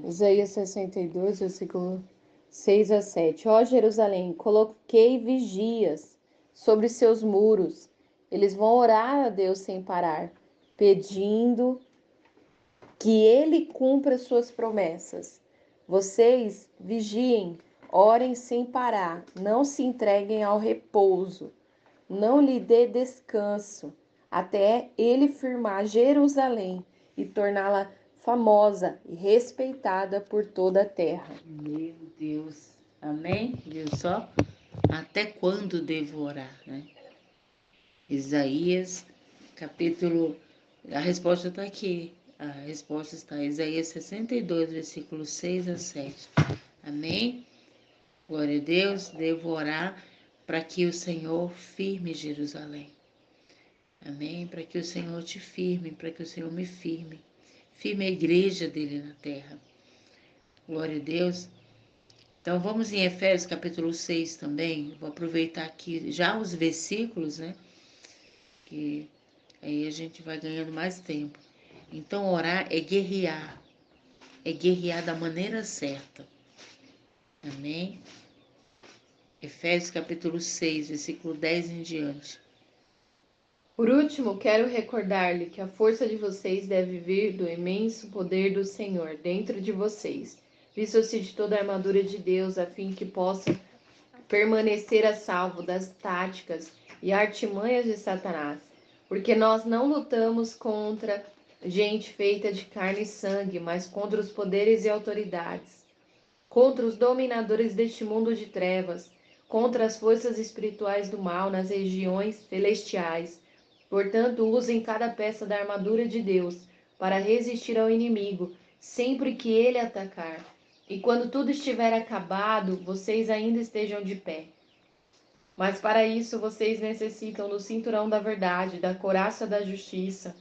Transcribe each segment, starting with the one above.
Isaías 62, versículo 6 a 7. Ó Jerusalém, coloquei vigias sobre seus muros. Eles vão orar a Deus sem parar, pedindo que Ele cumpra suas promessas. Vocês vigiem, orem sem parar, não se entreguem ao repouso, não lhe dê descanso, até Ele firmar Jerusalém e torná-la famosa e respeitada por toda a terra. Meu Deus. Amém? Viu só? Até quando devo orar, né? Isaías, capítulo... A resposta está aqui. A resposta está em Isaías 62, versículos 6 a 7. Amém? Glória a Deus. Devo orar para que o Senhor firme Jerusalém. Amém? Para que o Senhor te firme, para que o Senhor me firme. Firme a igreja dele na terra. Glória a Deus. Então vamos em Efésios capítulo 6 também. Vou aproveitar aqui já os versículos, né? Que aí a gente vai ganhando mais tempo. Então orar é guerrear. É guerrear da maneira certa. Amém? Efésios capítulo 6, versículo 10 em diante. Por último, quero recordar-lhe que a força de vocês deve vir do imenso poder do Senhor dentro de vocês. Visto-se de toda a armadura de Deus, a fim que possa permanecer a salvo das táticas e artimanhas de Satanás. Porque nós não lutamos contra gente feita de carne e sangue, mas contra os poderes e autoridades, contra os dominadores deste mundo de trevas, contra as forças espirituais do mal nas regiões celestiais. Portanto, usem cada peça da armadura de Deus para resistir ao inimigo, sempre que ele atacar. E quando tudo estiver acabado, vocês ainda estejam de pé. Mas para isso vocês necessitam do cinturão da verdade, da couraça da justiça.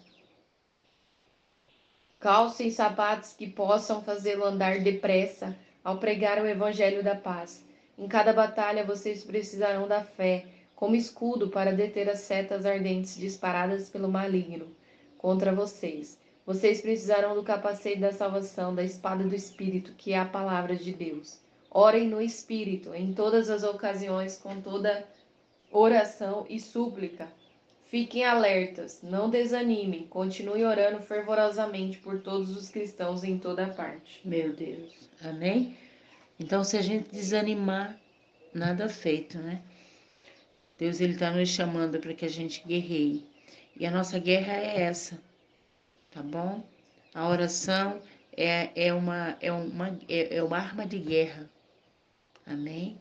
Calcem sapatos que possam fazê-lo andar depressa ao pregar o evangelho da paz. Em cada batalha vocês precisarão da fé como escudo para deter as setas ardentes disparadas pelo maligno contra vocês. Vocês precisarão do capacete da salvação, da espada do Espírito, que é a palavra de Deus. Orem no Espírito, em todas as ocasiões, com toda oração e súplica. Fiquem alertas, não desanimem, continuem orando fervorosamente por todos os cristãos em toda parte. Meu Deus. Amém? Então, se a gente desanimar, nada feito, né? Deus ele está nos chamando para que a gente guerreie. E a nossa guerra é essa, tá bom? A oração é uma arma de guerra. Amém?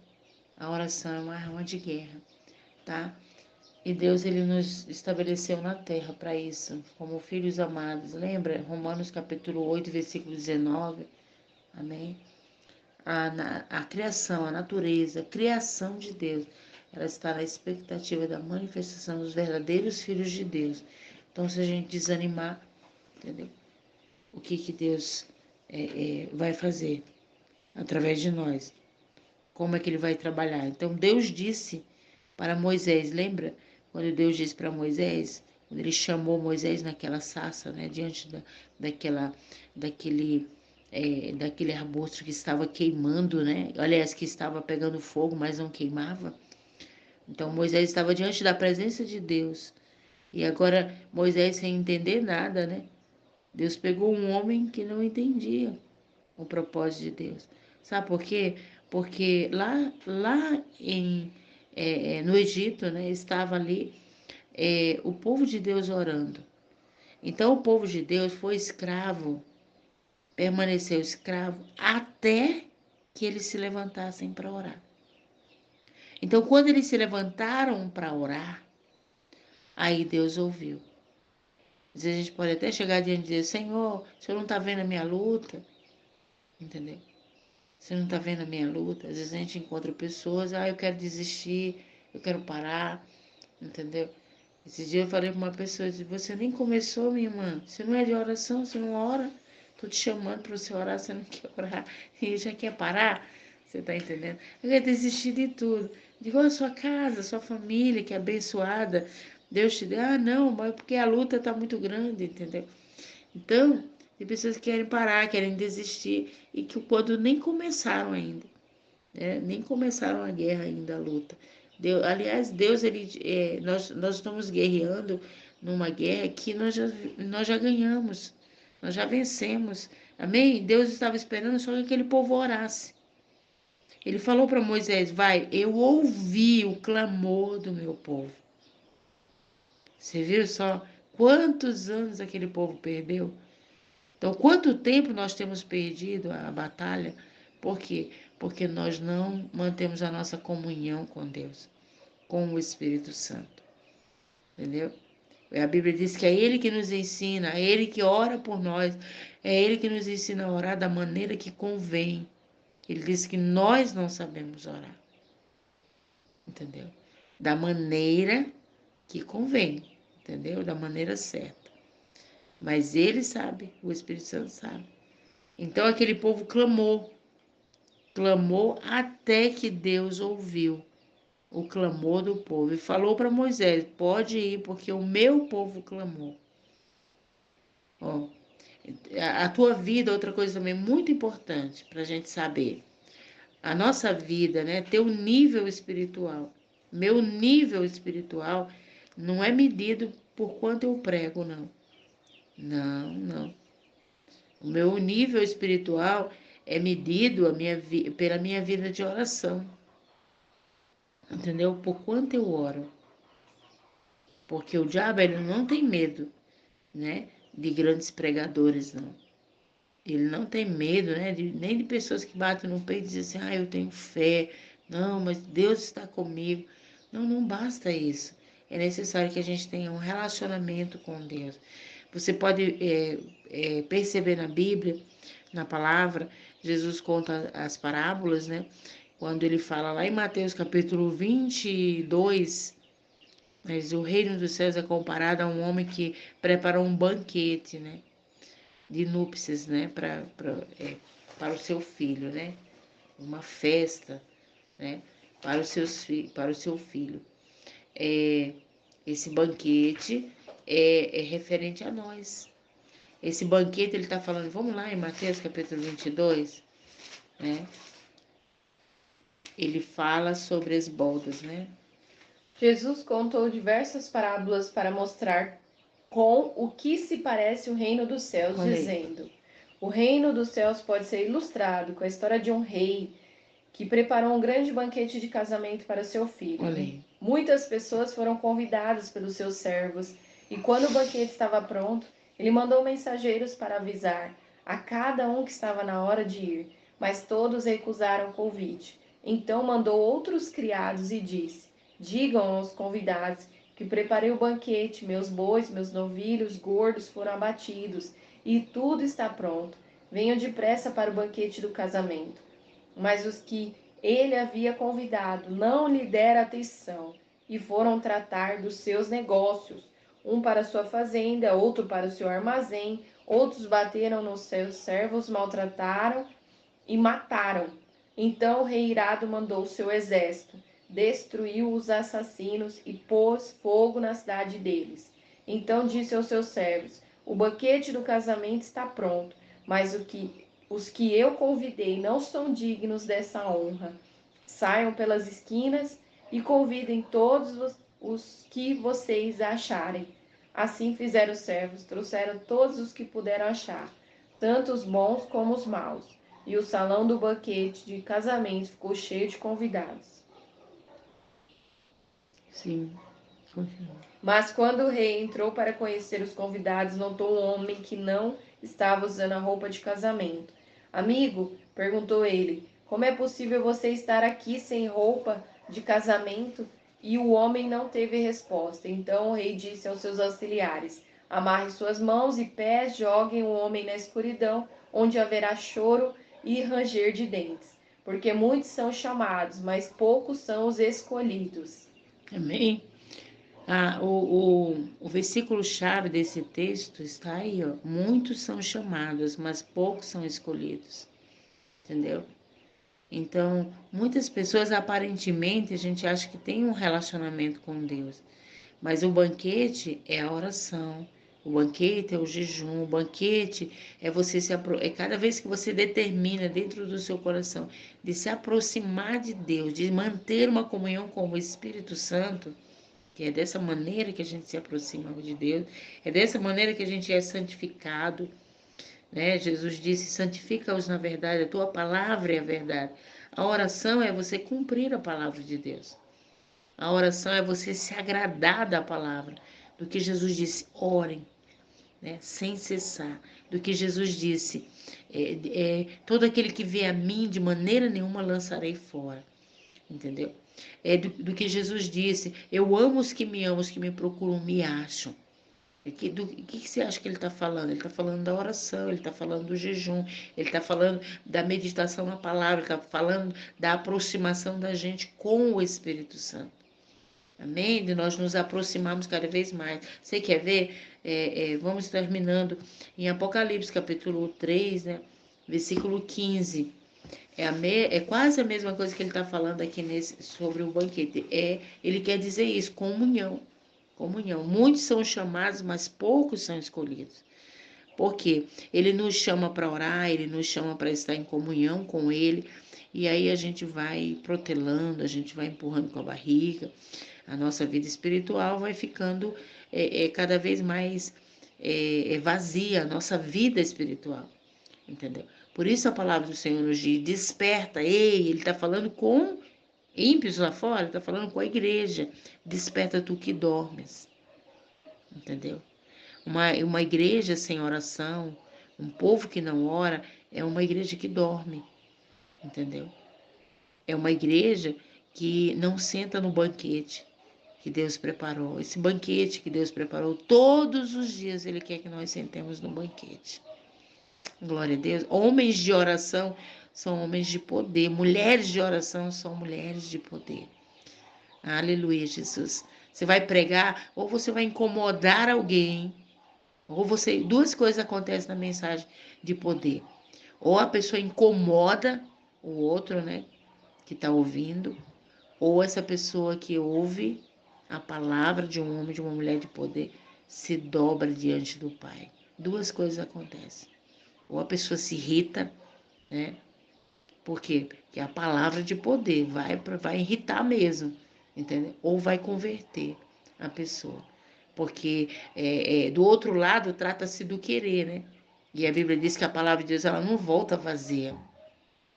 A oração é uma arma de guerra, tá? E Deus ele nos estabeleceu na terra para isso, como filhos amados. Lembra? Romanos capítulo 8, versículo 19. Amém? A criação, a natureza, a criação de Deus, ela está na expectativa da manifestação dos verdadeiros filhos de Deus. Então, se a gente desanimar, entendeu? O que Deus vai fazer através de nós? Como é que ele vai trabalhar? Então, Deus disse para Moisés, lembra? Quando Deus disse para Moisés, quando ele chamou Moisés naquela sarça, né? Diante daquele arbusto que estava queimando, né? Aliás, que estava pegando fogo, mas não queimava. Então Moisés estava diante da presença de Deus. E agora Moisés sem entender nada, né? Deus pegou um homem que não entendia o propósito de Deus. Sabe por quê? Porque lá no Egito, né? Estava ali o povo de Deus orando. Então o povo de Deus foi escravo, permaneceu escravo até que eles se levantassem para orar. Então, quando eles se levantaram para orar, aí Deus ouviu. Às vezes a gente pode até chegar diante e dizer, Senhor, o Senhor não está vendo a minha luta? Entendeu? Você não está vendo a minha luta? Às vezes a gente encontra pessoas, eu quero desistir, eu quero parar, entendeu? Esse dia eu falei para uma pessoa, eu disse, você nem começou, minha irmã, você não é de oração, você não ora, estou te chamando para você orar, você não quer orar, e já quer parar, você está entendendo? Eu quero desistir de tudo. Digo, a sua casa, a sua família, que é abençoada, Deus te deu, não, mas porque a luta está muito grande, entendeu? Então, Tem pessoas que querem parar, querem desistir, e que quando nem começaram ainda, né? Nem começaram a guerra ainda, a luta. Deus, aliás, Deus, nós estamos guerreando numa guerra que nós já ganhamos, nós já vencemos. Amém? Deus estava esperando só que aquele povo orasse. Ele falou para Moisés: vai, eu ouvi o clamor do meu povo. Você viu só quantos anos aquele povo perdeu? Então, quanto tempo nós temos perdido a batalha? Por quê? Porque nós não mantemos a nossa comunhão com Deus, com o Espírito Santo. Entendeu? A Bíblia diz que é Ele que nos ensina, é Ele que ora por nós, é Ele que nos ensina a orar da maneira que convém. Ele diz que nós não sabemos orar. Entendeu? Da maneira que convém, entendeu? Da maneira certa. Mas Ele sabe, o Espírito Santo sabe. Então aquele povo clamou até que Deus ouviu o clamor do povo e falou para Moisés: pode ir, porque o meu povo clamou. Ó, a tua vida, outra coisa também muito importante para a gente saber. A nossa vida, né? Teu nível espiritual. Meu nível espiritual não é medido por quanto eu prego, não. Não, não. O meu nível espiritual é medido pela minha vida de oração. Entendeu? Por quanto eu oro. Porque o diabo, ele não tem medo, né? De grandes pregadores, não. Ele não tem medo, né? Nem de pessoas que batem no peito e dizem assim: eu tenho fé. Não, mas Deus está comigo. Não, não basta isso. É necessário que a gente tenha um relacionamento com Deus. Você pode perceber na Bíblia, na palavra, Jesus conta as parábolas, né? Quando ele fala lá em Mateus capítulo 22, mas o reino dos céus é comparado a um homem que preparou um banquete, né? De núpcias, né? Para o seu filho, né? Uma festa, né? Para o seu filho. Esse banquete é referente a nós. Esse banquete, ele está falando, vamos lá em Mateus capítulo 22, né? Ele fala sobre as bodas, né? Jesus contou diversas parábolas para mostrar com o que se parece o reino dos céus, Olha aí. dizendo: o reino dos céus pode ser ilustrado com a história de um rei que preparou um grande banquete de casamento para seu filho. Olha aí. Muitas pessoas foram convidadas pelos seus servos, e quando o banquete estava pronto, ele mandou mensageiros para avisar a cada um que estava na hora de ir, mas todos recusaram o convite. Então mandou outros criados e disse: digam aos convidados que preparei o banquete, meus bois, meus novilhos gordos foram abatidos, e tudo está pronto. Venham depressa para o banquete do casamento. Mas os que ele havia convidado não lhe deram atenção e foram tratar dos seus negócios, um para sua fazenda, outro para o seu armazém, outros bateram nos seus servos, maltrataram e mataram. Então o rei irado mandou seu exército, destruiu os assassinos e pôs fogo na cidade deles. Então disse aos seus servos: o banquete do casamento está pronto, mas os que eu convidei não são dignos dessa honra. Saiam pelas esquinas e convidem todos os que vocês acharem. Assim fizeram os servos, trouxeram todos os que puderam achar, tanto os bons como os maus. E o salão do banquete de casamento ficou cheio de convidados. Sim, continua. Mas quando o rei entrou para conhecer os convidados, notou um homem que não estava usando a roupa de casamento. Amigo, perguntou ele, como é possível você estar aqui sem roupa de casamento? E o homem não teve resposta. Então o rei disse aos seus auxiliares: amarre suas mãos e pés, joguem o homem na escuridão, onde haverá choro e ranger de dentes. Porque muitos são chamados, mas poucos são os escolhidos. Amém? O versículo-chave desse texto está aí, ó. Muitos são chamados, mas poucos são escolhidos. Entendeu? Então, muitas pessoas, aparentemente, a gente acha que tem um relacionamento com Deus. Mas o banquete é a oração, O banquete é o jejum, o banquete é é cada vez que você determina dentro do seu coração de se aproximar de Deus, de manter uma comunhão com o Espírito Santo, que é dessa maneira que a gente se aproxima de Deus, é dessa maneira que a gente é santificado, né? Jesus disse: santifica-os na verdade, a tua palavra é a verdade. A oração é você cumprir a palavra de Deus. A oração é você se agradar da palavra, do que Jesus disse: orem, né, sem cessar. Do que Jesus disse: todo aquele que vê a mim, de maneira nenhuma lançarei fora. Entendeu? Do que Jesus disse: eu amo os que me amam, os que me procuram me acham. Do que você acha que ele está falando? Ele está falando da oração, ele está falando do jejum, ele está falando da meditação na palavra, ele está falando da aproximação da gente com o Espírito Santo. Amém? De nós nos aproximarmos cada vez mais. Você quer ver? Vamos terminando em Apocalipse, capítulo 3, né? Versículo 15. É quase a mesma coisa que ele está falando aqui sobre o banquete. Ele quer dizer isso, comunhão. Comunhão. Muitos são chamados, mas poucos são escolhidos. Por quê? Ele nos chama para orar, ele nos chama para estar em comunhão com ele, e aí a gente vai protelando, a gente vai empurrando com a barriga, a nossa vida espiritual vai ficando cada vez mais vazia, a nossa vida espiritual, entendeu? Por isso a palavra do Senhor nos diz: desperta, ei, ele está falando com ímpios lá fora, ele está falando com a igreja: desperta tu que dormes, entendeu? Uma igreja sem oração, um povo que não ora, é uma igreja que dorme, entendeu? É uma igreja que não senta no banquete que Deus preparou. Esse banquete que Deus preparou, todos os dias Ele quer que nós sentemos no banquete. Glória a Deus. Homens de oração são homens de poder. Mulheres de oração são mulheres de poder. Aleluia, Jesus. Você vai pregar ou você vai incomodar alguém, ou duas coisas acontecem na mensagem de poder. Ou a pessoa incomoda o outro, né, que está ouvindo, ou essa pessoa que ouve a palavra de um homem, de uma mulher de poder, se dobra diante do Pai. Duas coisas acontecem. Ou a pessoa se irrita, né? Por quê? Porque a palavra de poder vai irritar mesmo, entendeu? Ou vai converter a pessoa. Porque do outro lado trata-se do querer, né? E a Bíblia diz que a palavra de Deus ela não volta vazia.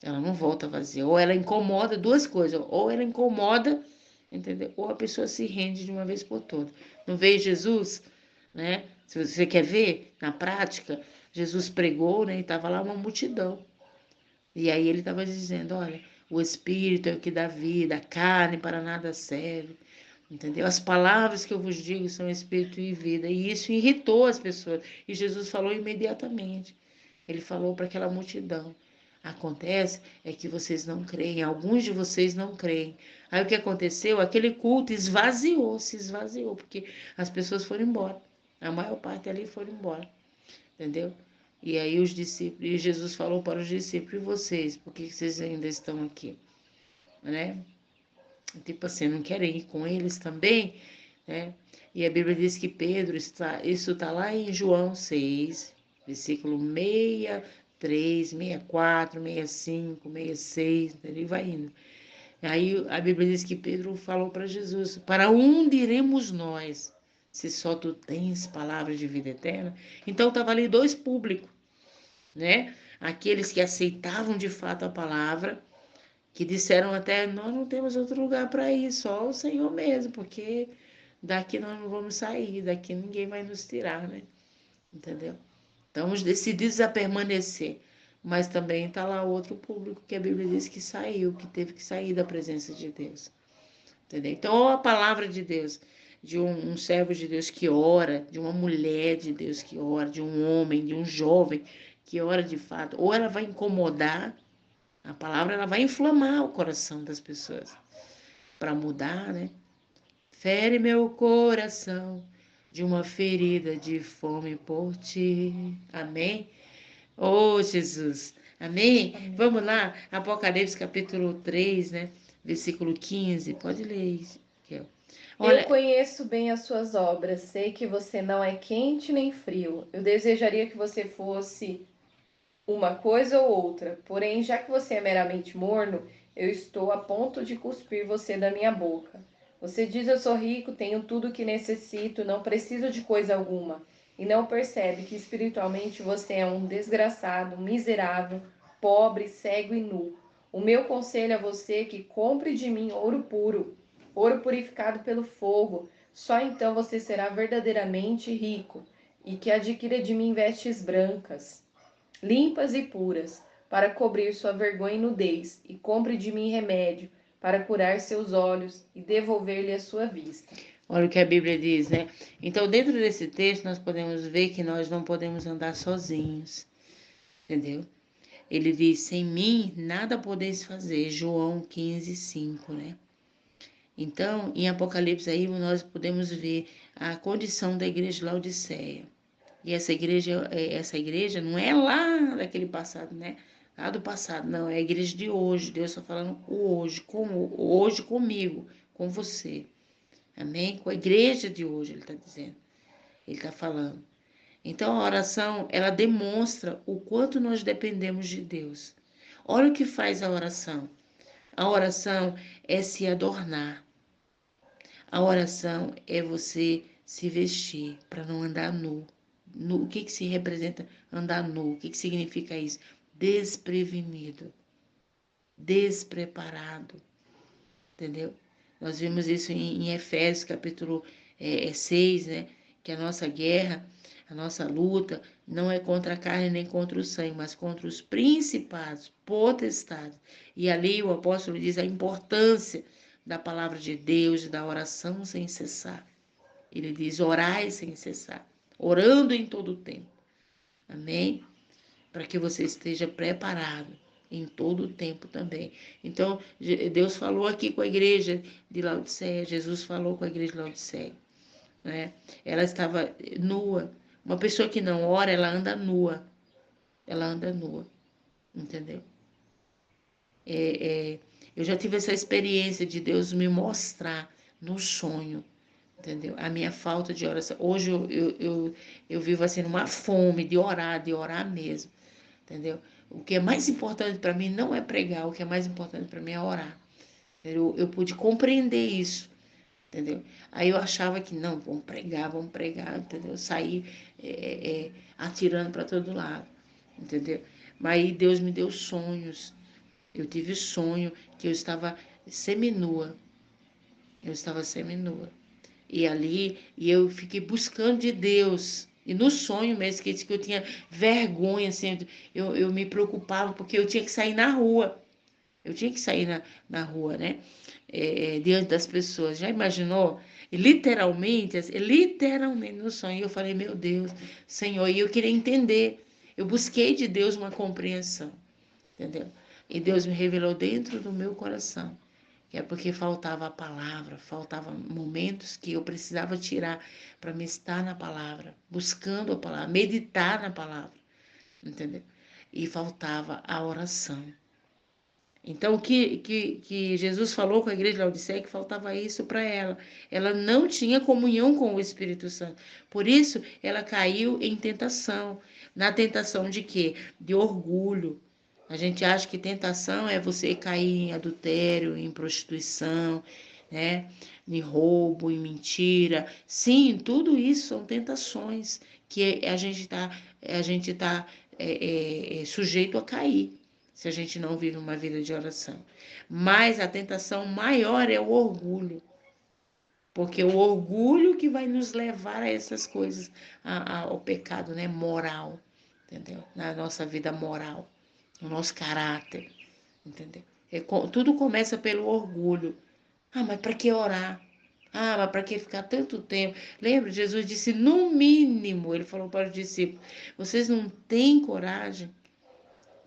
Ela não volta vazia. Ou ela incomoda, duas coisas. Ou ela incomoda, entendeu? Ou a pessoa se rende de uma vez por todas. Não veio Jesus, né? Se você quer ver, na prática, Jesus pregou, né? E estava lá uma multidão. E aí ele estava dizendo: olha, o Espírito é o que dá vida, a carne para nada serve. Entendeu? As palavras que eu vos digo são espírito e vida. E isso irritou as pessoas. E Jesus falou imediatamente. Ele falou para aquela multidão: acontece é que vocês não creem, alguns de vocês não creem. Aí o que aconteceu? Aquele culto se esvaziou, porque as pessoas foram embora. A maior parte ali foram embora, entendeu? E aí os discípulos, e Jesus falou para os discípulos: e vocês, por que vocês ainda estão aqui? Né? Tipo assim, não querem ir com eles também, né? E a Bíblia diz que Pedro isso está lá em João 6, versículo 63, 64, 65, 66, ele vai indo. Aí a Bíblia diz que Pedro falou para Jesus: para onde iremos nós, se só tu tens palavra de vida eterna? Então estava ali dois públicos, né? Aqueles que aceitavam de fato a palavra, que disseram até: nós não temos outro lugar para ir, só o Senhor mesmo, porque daqui nós não vamos sair, daqui ninguém vai nos tirar, né? Entendeu? Estamos decididos a permanecer, mas também está lá outro público que a Bíblia diz que saiu, que teve que sair da presença de Deus, entendeu? Então, a palavra de Deus, de um servo de Deus que ora, de uma mulher de Deus que ora, de um homem, de um jovem que ora de fato, ou ela vai incomodar, a palavra ela vai inflamar o coração das pessoas para mudar, né? Fere meu coração de uma ferida de fome por ti. Amém? Oh, Jesus. Amém? Amém. Vamos lá, Apocalipse capítulo 3, né? Versículo 15. Pode ler isso, Raquel. Eu Olha, conheço bem as suas obras, sei que você não é quente nem frio. Eu desejaria que você fosse uma coisa ou outra, porém, já que você é meramente morno, eu estou a ponto de cuspir você da minha boca. Você diz: eu sou rico, tenho tudo o que necessito, não preciso de coisa alguma, e não percebe que espiritualmente você é um desgraçado, miserável, pobre, cego e nu. O meu conselho a você é que compre de mim ouro puro, ouro purificado pelo fogo. Só então você será verdadeiramente rico, e que adquira de mim vestes brancas, limpas e puras, para cobrir sua vergonha e nudez, e compre de mim remédio, para curar seus olhos e devolver-lhe a sua vista. olha o que a Bíblia diz, né? Então, dentro desse texto, nós podemos ver que nós não podemos andar sozinhos, entendeu? Ele diz: sem mim nada podeis fazer, João 15:5, né? Então, em Apocalipse aí, nós podemos ver a condição da igreja de Laodiceia. E essa igreja não é lá daquele passado, né? Lá do passado, não, é a igreja de hoje. Deus está falando o hoje, hoje comigo, com você. Amém? Com a igreja de hoje, ele está dizendo. Ele está falando. Então, a oração, ela demonstra o quanto nós dependemos de Deus. Olha o que faz a oração. A oração é se adornar. A oração é você se vestir para não andar nu. O que se representa andar nu? O que significa isso? Desprevenido, despreparado, entendeu? Nós vimos isso em Efésios capítulo 6, né? Que a nossa guerra, a nossa luta não é contra a carne nem contra o sangue, mas contra os principados, potestades. E ali o apóstolo diz a importância da palavra de Deus, da oração sem cessar. Ele diz: orai sem cessar, orando em todo o tempo. Amém? Para que você esteja preparado em todo o tempo também. Então, Deus falou aqui com a igreja de Laodiceia, Jesus falou com a igreja de Laodiceia, né? Ela estava nua. Uma pessoa que não ora, ela anda nua. Ela anda nua, entendeu? É, é, eu já tive essa experiência de Deus me mostrar no sonho, entendeu? A minha falta de oração. Hoje eu vivo assim numa fome de orar mesmo, entendeu? O que é mais importante para mim não é pregar, o que é mais importante para mim é orar. Eu pude compreender isso, entendeu? Aí eu achava que não, vamos pregar, entendeu? Eu saí atirando para todo lado, entendeu? Mas aí Deus me deu sonhos. Eu tive sonho que eu estava seminua. Eu estava seminua. E ali, e eu fiquei buscando de Deus. E no sonho mesmo, que disse que eu tinha vergonha, assim, eu me preocupava, porque eu tinha que sair na rua. Eu tinha que sair na rua, né? Diante das pessoas. Já imaginou? E literalmente, assim, literalmente no sonho, eu falei, meu Deus, Senhor, e eu queria entender. Eu busquei de Deus uma compreensão, entendeu? E Deus me revelou dentro do meu coração que é porque faltava a palavra, faltavam momentos que eu precisava tirar para me estar na palavra, buscando a palavra, meditar na palavra, entendeu? E faltava a oração. Então, que Jesus falou com a igreja de Laodiceia que faltava isso para ela. Ela não tinha comunhão com o Espírito Santo. Por isso, ela caiu em tentação. Na tentação de quê? De orgulho. A gente acha que tentação é você cair em adultério, em prostituição, né? Em roubo, em mentira. Sim, tudo isso são tentações que a gente tá sujeito a cair se a gente não vive uma vida de oração. Mas a tentação maior é o orgulho, porque o orgulho que vai nos levar a essas coisas, ao pecado, né, moral, entendeu? Na nossa vida moral, no nosso caráter, entendeu? Tudo começa pelo orgulho. Ah, mas para que orar? Ah, mas para que ficar tanto tempo? Lembra, Jesus disse, no mínimo, ele falou para os discípulos, vocês não têm coragem?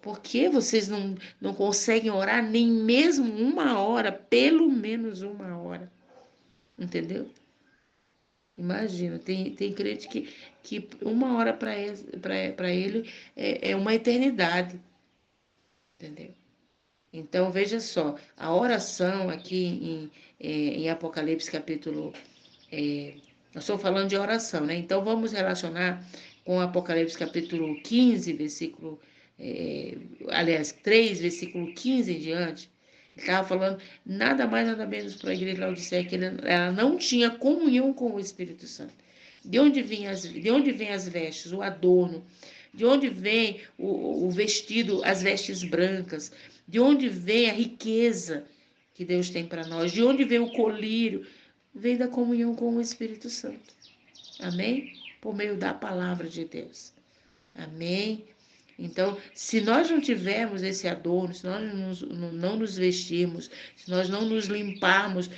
Por que vocês não conseguem orar nem mesmo uma hora, pelo menos uma hora? Entendeu? Imagina, tem crente que uma hora para ele é uma eternidade, entendeu? Então, veja só, a oração aqui em Apocalipse capítulo nós estamos falando de oração, né? Então vamos relacionar com Apocalipse capítulo 15, versículo, aliás, 3, versículo 15 em diante. Ele estava falando nada mais, nada menos para a igreja de Laodiceia, que ela não tinha comunhão com o Espírito Santo. De onde vem as vestes, o adorno? De onde vem o vestido, as vestes brancas? De onde vem a riqueza que Deus tem para nós? De onde vem o colírio? Vem da comunhão com o Espírito Santo. Amém? Por meio da palavra de Deus. Amém? Então, se nós não tivermos esse adorno, se nós não nos vestirmos, se nós não nos limparmos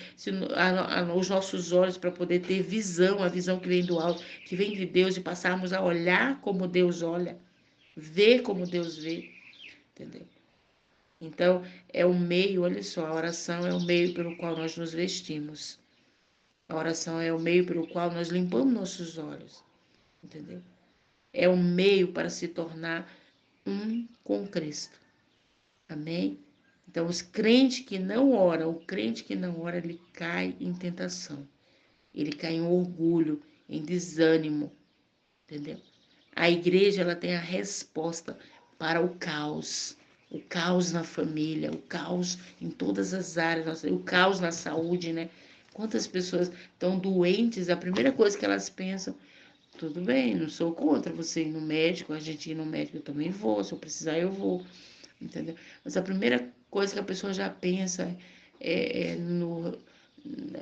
os nossos olhos para poder ter visão, a visão que vem do alto, que vem de Deus, e passarmos a olhar como Deus olha, ver como Deus vê, entendeu? Então, é o meio, olha só, a oração é o meio pelo qual nós nos vestimos. A oração é o meio pelo qual nós limpamos nossos olhos, entendeu? É o meio para se tornar um com Cristo. Amém? Então, os crentes que não oram, o crente que não ora, ele cai em tentação. Ele cai em orgulho, em desânimo, entendeu? A igreja, ela tem a resposta para o caos na família, o caos em todas as áreas, o caos na saúde, né? Quantas pessoas estão doentes, a primeira coisa que elas pensam, tudo bem, não sou contra você ir no médico, a gente ir no médico eu também vou, se eu precisar eu vou, entendeu? Mas a primeira coisa que a pessoa já pensa é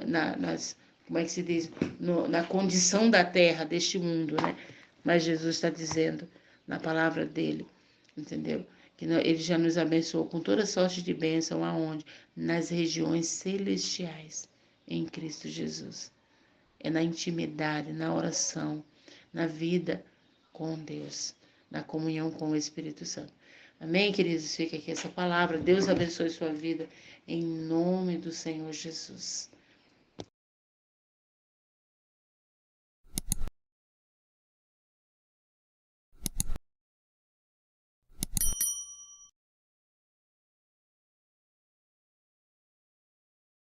nas, como é que se diz, na condição da terra, deste mundo, né? Mas Jesus está dizendo na palavra dele, entendeu? Que ele já nos abençoou com toda sorte de bênção, aonde? Nas regiões celestiais, em Cristo Jesus. É na intimidade, na oração, na vida com Deus, na comunhão com o Espírito Santo. Amém, queridos? Fica aqui essa palavra. Deus abençoe sua vida, em nome do Senhor Jesus.